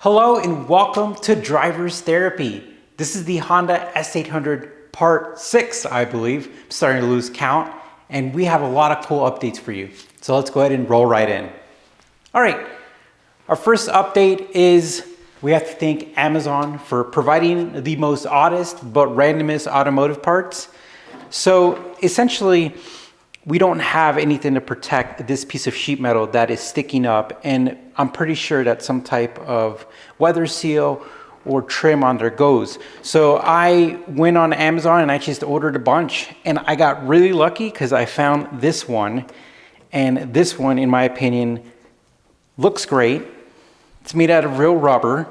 Hello and welcome to Driver's Therapy. This is the Honda S800 Part 6, I believe. I'm starting to lose count, and we have a lot of cool updates for you. So let's go ahead and roll right in. All right, our first update is we have to thank Amazon for providing the most oddest but randomest automotive parts. So essentially, we don't have anything to protect this piece of sheet metal that is sticking up, and I'm pretty sure that some type of weather seal or trim on there goes. So I went on Amazon and I just ordered a bunch, and I got really lucky because I found this one, and this one, in my opinion, looks great. It's made out of real rubber,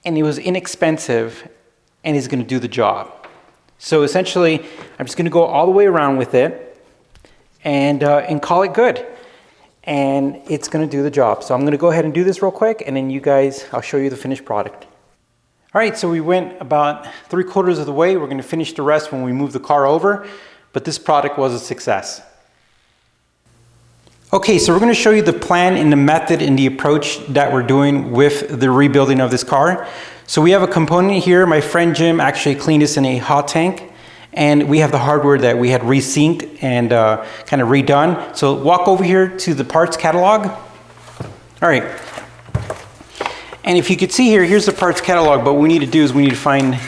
and it was inexpensive, and is going to do the job. So essentially, I'm just going to go all the way around with it and call it good. And it's going to do the job. So I'm going to go ahead and do this real quick, and then I'll show you the finished product. All right, so we went about 3/4 of the way. We're going to finish the rest when we move the car over, but this product was a success. Okay, so we're going to show you the plan and the method and the approach that we're doing with the rebuilding of this car. So we have a component here. My friend Jim actually cleaned this in a hot tank, and we have the hardware that we had resynced and kind of redone. So walk over here to the parts catalog. All right. And if you could see here, here's the parts catalog, but what we need to do is we need to find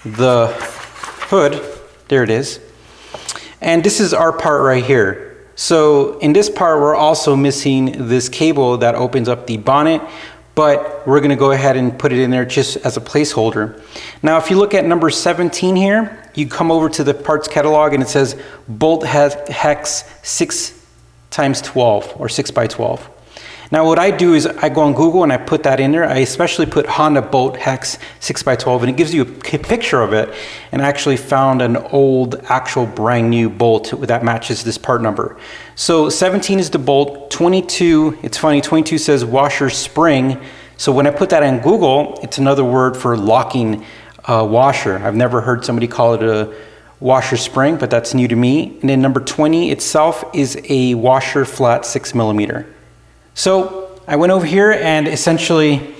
the hood. There it is. And this is our part right here. So in this part, we're also missing this cable that opens up the bonnet, but we're going to go ahead and put it in there just as a placeholder. Now, if you look at number 17 here, you come over to the parts catalog and it says bolt hex 6x12 or 6x12. Now, what I do is I go on Google and I put that in there. I especially put Honda bolt hex 6x12, and it gives you a picture of it. And I actually found an old, actual brand new bolt that matches this part number. So 17 is the bolt. 22, it's funny, 22 says washer spring. So when I put that in Google, it's another word for locking washer. I've never heard somebody call it a washer spring, but that's new to me. And then number 20 itself is a washer flat 6mm. So I went over here and essentially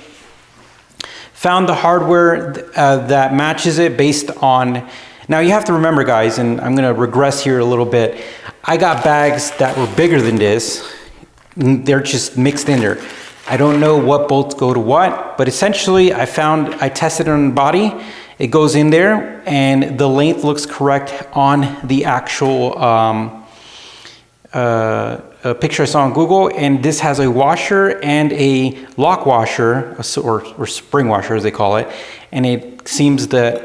found the hardware that matches it based on, now you have to remember, guys, and I'm gonna regress here a little bit. I got bags that were bigger than this. They're just mixed in there. I don't know what bolts go to what, but essentially I tested it on the body. It goes in there and the length looks correct on the actual a picture I saw on Google, and this has a washer and a lock washer, or spring washer as they call it, and it seems that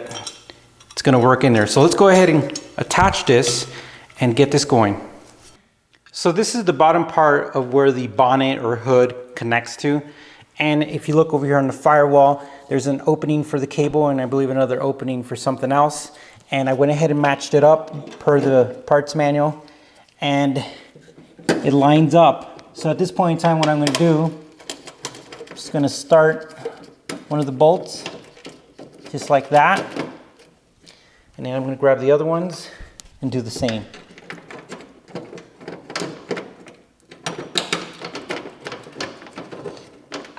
it's going to work in there. So let's go ahead and attach this and get this going. So this is the bottom part of where the bonnet or hood connects to, and if you look over here on the firewall, there's an opening for the cable and I believe another opening for something else, and I went ahead and matched it up per the parts manual, and it lines up. So at this point in time, what I'm going to do, I'm just going to start one of the bolts just like that, and then I'm going to grab the other ones and do the same.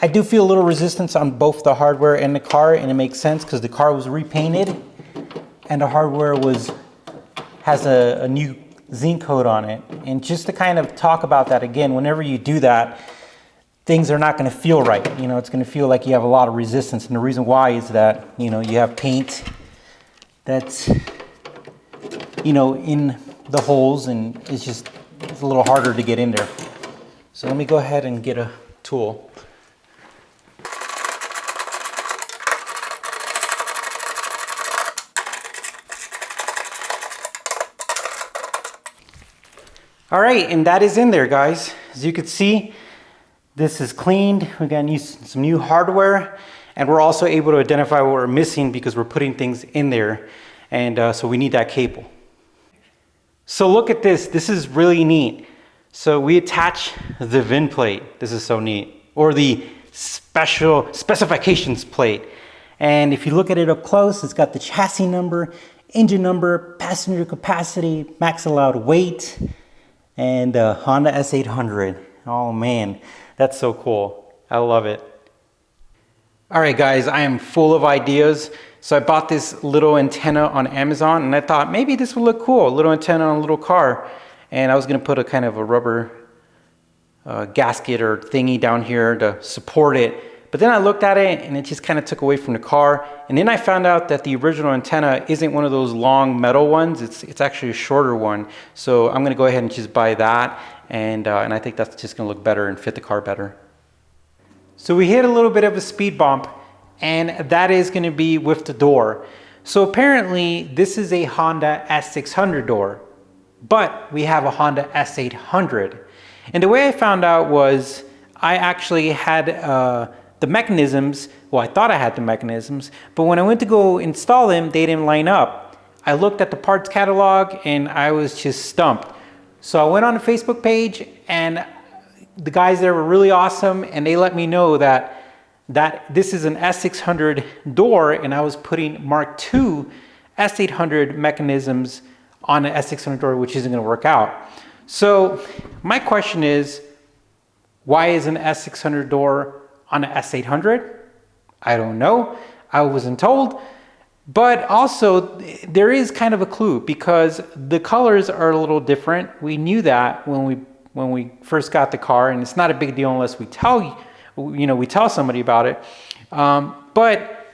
I do feel a little resistance on both the hardware and the car, and it makes sense because the car was repainted and the hardware has a new zinc coat on it. And just to kind of talk about that again, whenever you do that, things are not going to feel right. You know, it's going to feel like you have a lot of resistance, and the reason why is that, you know, you have paint that's, you know, in the holes, and it's a little harder to get in there. So let me go ahead and get a tool. All right, and that is in there, guys. As you can see, this is cleaned. We're gonna use some new hardware, and we're also able to identify what we're missing because we're putting things in there, and so we need that cable. So look at this. This is really neat. So we attach the VIN plate. This is so neat. Or the special specifications plate. And if you look at it up close, it's got the chassis number, engine number, passenger capacity, max allowed weight, and Honda S800. Oh man, that's so cool. I love it. All right, guys, I am full of ideas. So I bought this little antenna on Amazon, and I thought maybe this would look cool, a little antenna on a little car. And I was gonna put a kind of a rubber gasket or thingy down here to support it. But then I looked at it and it just kind of took away from the car. And then I found out that the original antenna isn't one of those long metal ones. It's actually a shorter one. So I'm gonna go ahead and just buy that. And I think that's just gonna look better and fit the car better. So we hit a little bit of a speed bump, and that is gonna be with the door. So apparently this is a Honda S600 door, but we have a Honda S800. And the way I found out was I actually had the mechanisms, well, I thought I had the mechanisms, but when I went to go install them, they didn't line up. I looked at the parts catalog and I was just stumped. So I went on a Facebook page, and the guys there were really awesome, and they let me know that this is an S600 door, and I was putting Mark II S800 mechanisms on an S600 door, which isn't gonna work out. So my question is, why is an S600 door on an S800? I don't know. I wasn't told. But also, there is kind of a clue, because the colors are a little different. We knew that when we first got the car, and it's not a big deal unless we tell somebody about it. But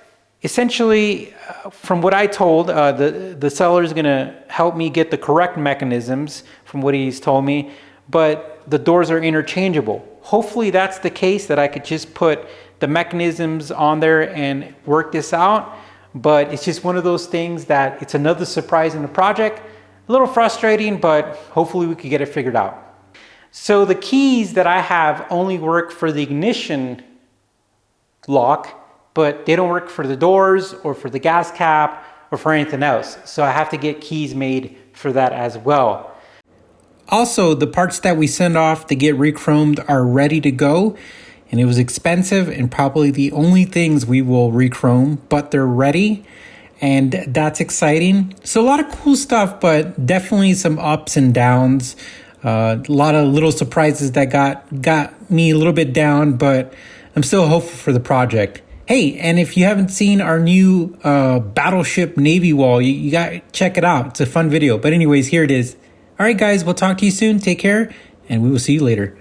essentially, from what I told, the seller is gonna help me get the correct mechanisms from what he's told me, but the doors are interchangeable. Hopefully that's the case, that I could just put the mechanisms on there and work this out. But it's just one of those things that it's another surprise in the project. A little frustrating, but hopefully we could get it figured out. So the keys that I have only work for the ignition lock, but they don't work for the doors or for the gas cap or for anything else. So I have to get keys made for that as well. Also, the parts that we send off to get re-chromed are ready to go, and it was expensive and probably the only things we will re-chrome, but they're ready, and that's exciting. So a lot of cool stuff, but definitely some ups and downs. A lot of little surprises that got me a little bit down, but I'm still hopeful for the project. Hey, and if you haven't seen our new Battleship Navy wall, you got to check it out. It's a fun video. But anyways, here it is. All right, guys, we'll talk to you soon. Take care, and we will see you later.